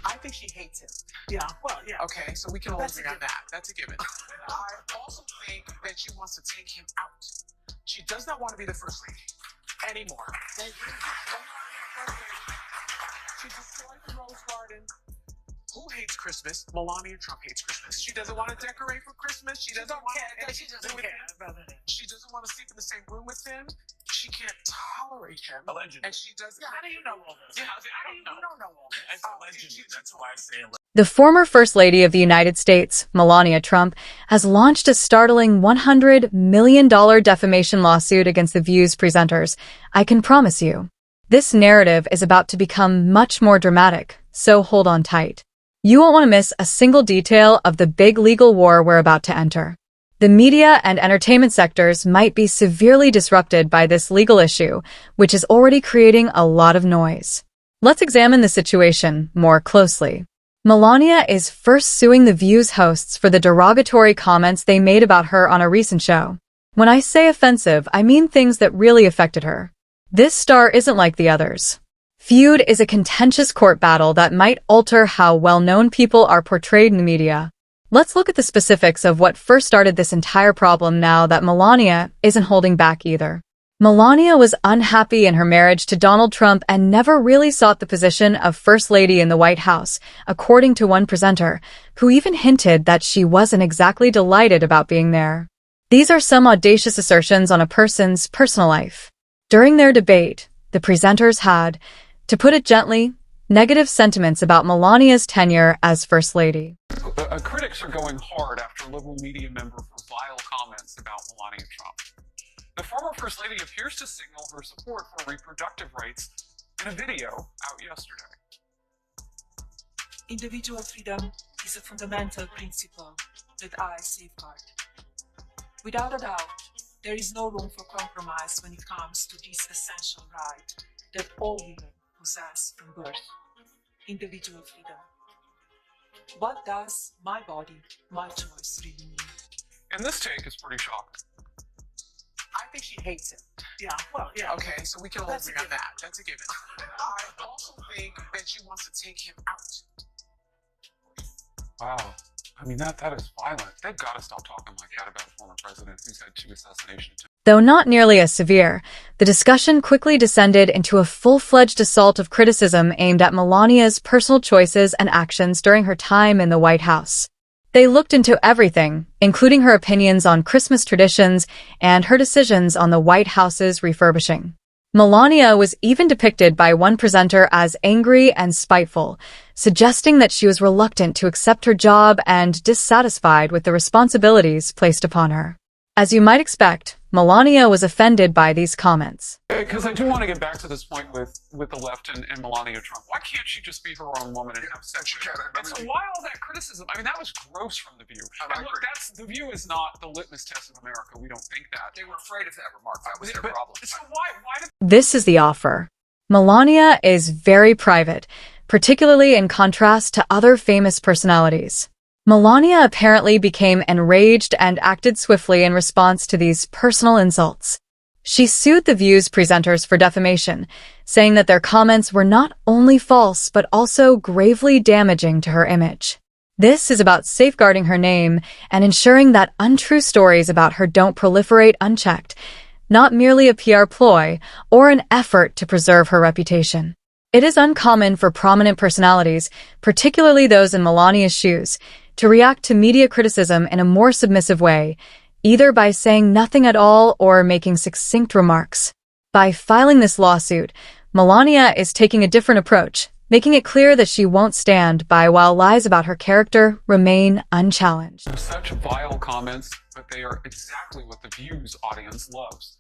I think she hates him. Yeah, well, yeah. Okay, so we can all That's agree a on that. That's a given. I also think that she wants to take him out. She does not want to be the first lady anymore. She destroyed the Rose Garden. Who hates Christmas? Melania Trump hates Christmas. She doesn't want to decorate for Christmas. She doesn't want to. She doesn't care about it. She doesn't want to sleep in the same room with him. She can't tolerate him. Allegedly. And she doesn't. Yeah, how do you know all this? Yeah, I don't know. You don't know all this. It's allegedly. That's why I say allegedly. The former First Lady of the United States, Melania Trump, has launched a startling $100 million defamation lawsuit against The View's presenters. I can promise you, this narrative is about to become much more dramatic, so hold on tight. You won't want to miss a single detail of the big legal war we're about to enter. The media and entertainment sectors might be severely disrupted by this legal issue, which is already creating a lot of noise. Let's examine the situation more closely. Melania is first suing The View's hosts for the derogatory comments they made about her on a recent show. When I say offensive, I mean things that really affected her. This star isn't like the others. Feud is a contentious court battle that might alter how well-known people are portrayed in the media. Let's look at the specifics of what first started this entire problem now that Melania isn't holding back either. Melania was unhappy in her marriage to Donald Trump and never really sought the position of First Lady in the White House, according to one presenter, who even hinted that she wasn't exactly delighted about being there. These are some audacious assertions on a person's personal life. During their debate, the presenters had, to put it gently, negative sentiments about Melania's tenure as First Lady. Critics are going hard after a liberal media member for vile comments about Melania Trump. The former First Lady appears to signal her support for reproductive rights in a video out yesterday. Individual freedom is a fundamental principle that I safeguard. Without a doubt, there is no room for compromise when it comes to this essential right that all women possess from birth, individual freedom. What does my body, my choice really mean? And this take is pretty shocking. I think she hates him. Yeah, well, yeah. Okay, so we can all That's a agree on given. that. That's a given. I also think that she wants to take him out. Wow. I mean, that is violent. They've got to stop talking like that about a former president who's had 2 assassination attempts. Though not nearly as severe, the discussion quickly descended into a full-fledged assault of criticism aimed at Melania's personal choices and actions during her time in the White House. They looked into everything, including her opinions on Christmas traditions and her decisions on the White House's refurbishing. Melania was even depicted by one presenter as angry and spiteful, suggesting that she was reluctant to accept her job and dissatisfied with the responsibilities placed upon her. As you might expect, Melania was offended by these comments. Because I do want to get back to this point with the left and Melania Trump. Why can't she just be her own woman and have sex with her? And so why all that criticism? I mean, that was gross from The View. And look, The View is not the litmus test of America. We don't think that. They were afraid of that remark. That was their problem. So why did... This is the offer. Melania is very private, particularly in contrast to other famous personalities. Melania apparently became enraged and acted swiftly in response to these personal insults. She sued The View's presenters for defamation, saying that their comments were not only false but also gravely damaging to her image. This is about safeguarding her name and ensuring that untrue stories about her don't proliferate unchecked, not merely a PR ploy or an effort to preserve her reputation. It is uncommon for prominent personalities, particularly those in Melania's shoes, to react to media criticism in a more submissive way, either by saying nothing at all or making succinct remarks. By filing this lawsuit, Melania is taking a different approach, making it clear that she won't stand by while lies about her character remain unchallenged. Such vile comments, but they are exactly what The View's audience loves.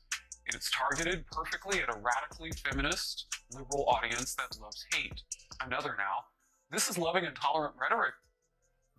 It is targeted perfectly at a radically feminist, liberal audience that loves hate. Another now. This is loving and tolerant rhetoric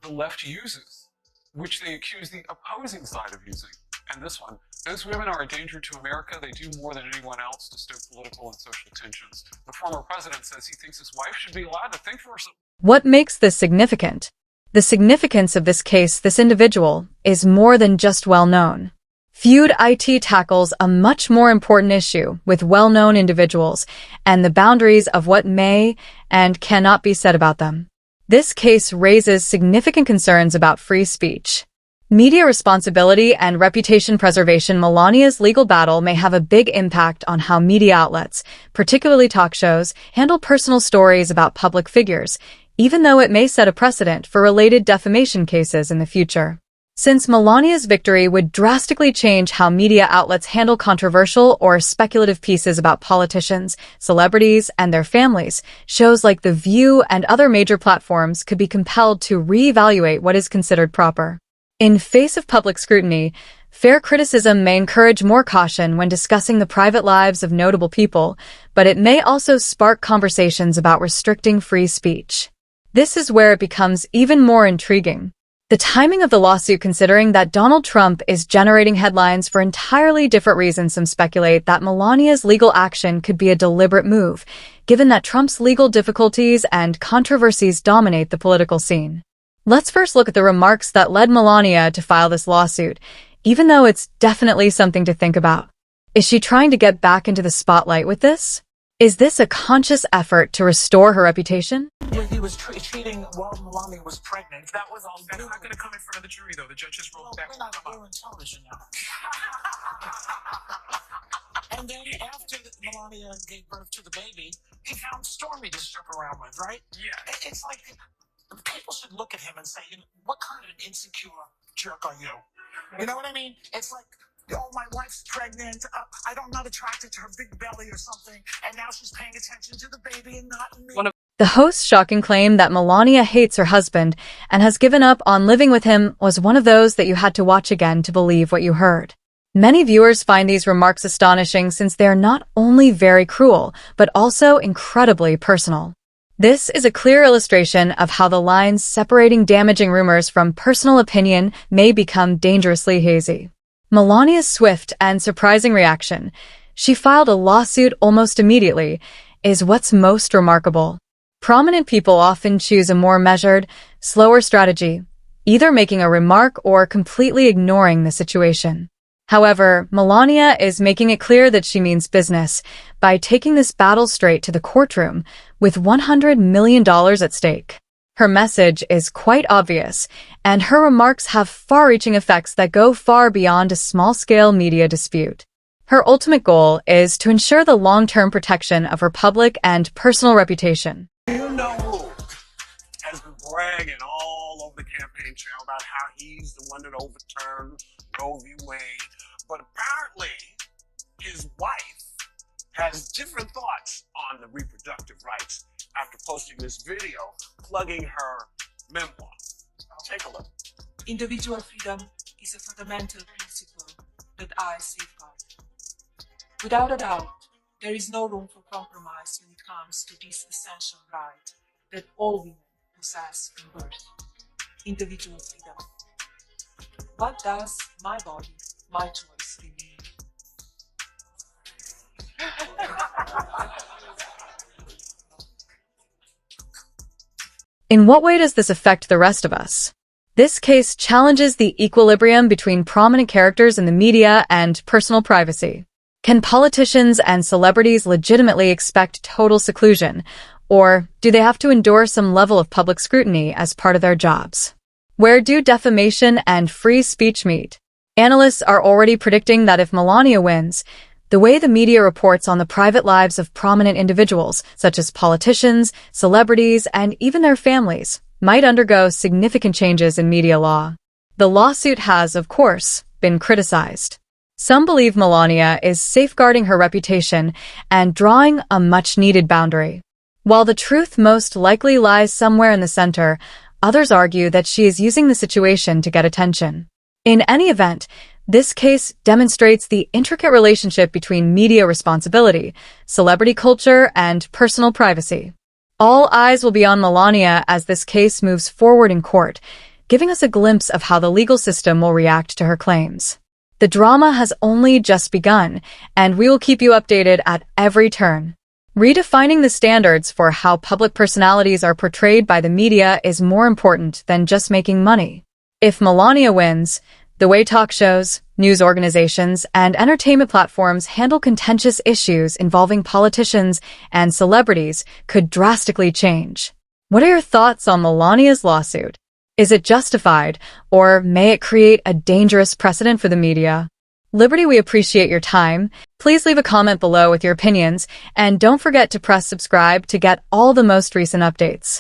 the left uses, which they accuse the opposing side of using. And this one, those women are a danger to America. They do more than anyone else to stoke political and social tensions. The former president says he thinks his wife should be allowed to think for herself. What makes this significant? The significance of this case, this individual, is more than just well-known. Feud IT tackles a much more important issue with well-known individuals and the boundaries of what may and cannot be said about them. This case raises significant concerns about free speech. Media responsibility and reputation preservation. Melania's legal battle may have a big impact on how media outlets, particularly talk shows, handle personal stories about public figures, even though it may set a precedent for related defamation cases in the future. Since Melania's victory would drastically change how media outlets handle controversial or speculative pieces about politicians, celebrities, and their families, shows like The View and other major platforms could be compelled to reevaluate what is considered proper. In face of public scrutiny, fair criticism may encourage more caution when discussing the private lives of notable people, but it may also spark conversations about restricting free speech. This is where it becomes even more intriguing. The timing of the lawsuit, considering that Donald Trump is generating headlines for entirely different reasons. Some speculate that Melania's legal action could be a deliberate move, given that Trump's legal difficulties and controversies dominate the political scene. Let's first look at the remarks that led Melania to file this lawsuit, even though it's definitely something to think about. Is she trying to get back into the spotlight with this? Is this a conscious effort to restore her reputation? He was cheating while Melania was pregnant. That was all. That's not going to come in front of the jury, though. The judges rolled back. We're not on television now. And then after Melania gave birth to the baby, he found Stormy to strip around with, right? Yeah. It's like people should look at him and say, what kind of an insecure jerk are you? You know what I mean? It's like, oh, my wife's pregnant. I'm not attracted to her big belly or something. And now she's paying attention to the baby and not me. The host's shocking claim that Melania hates her husband and has given up on living with him was one of those that you had to watch again to believe what you heard. Many viewers find these remarks astonishing since they are not only very cruel, but also incredibly personal. This is a clear illustration of how the lines separating damaging rumors from personal opinion may become dangerously hazy. Melania's swift and surprising reaction, she filed a lawsuit almost immediately, is what's most remarkable. Prominent people often choose a more measured, slower strategy, either making a remark or completely ignoring the situation. However, Melania is making it clear that she means business by taking this battle straight to the courtroom with $100 million at stake. Her message is quite obvious, and her remarks have far-reaching effects that go far beyond a small-scale media dispute. Her ultimate goal is to ensure the long-term protection of her public and personal reputation. You know who has been bragging all over the campaign trail about how he's the one that overturned Roe v. Wade, but apparently his wife has different thoughts on the reproductive rights after posting this video plugging her memoir. Take a look. Individual freedom is a fundamental principle that I safeguard. Without a doubt, there is no room for compromise when it comes to this essential right that all women possess from birth, individual freedom. What does my body, my choice mean? In what way does this affect the rest of us? This case challenges the equilibrium between prominent characters in the media and personal privacy. Can politicians and celebrities legitimately expect total seclusion, or do they have to endure some level of public scrutiny as part of their jobs? Where do defamation and free speech meet? Analysts are already predicting that if Melania wins, the way the media reports on the private lives of prominent individuals, such as politicians, celebrities, and even their families, might undergo significant changes in media law. The lawsuit has, of course, been criticized. Some believe Melania is safeguarding her reputation and drawing a much-needed boundary. While the truth most likely lies somewhere in the center, others argue that she is using the situation to get attention. In any event, this case demonstrates the intricate relationship between media responsibility, celebrity culture, and personal privacy. All eyes will be on Melania as this case moves forward in court, giving us a glimpse of how the legal system will react to her claims. The drama has only just begun, and we will keep you updated at every turn. Redefining the standards for how public personalities are portrayed by the media is more important than just making money. If Melania wins, The way talk shows, news organizations, and entertainment platforms handle contentious issues involving politicians and celebrities could drastically change. What are your thoughts on Melania's lawsuit? Is it justified, or may it create a dangerous precedent for the media? Liberty, we appreciate your time. Please leave a comment below with your opinions, and don't forget to press subscribe to get all the most recent updates.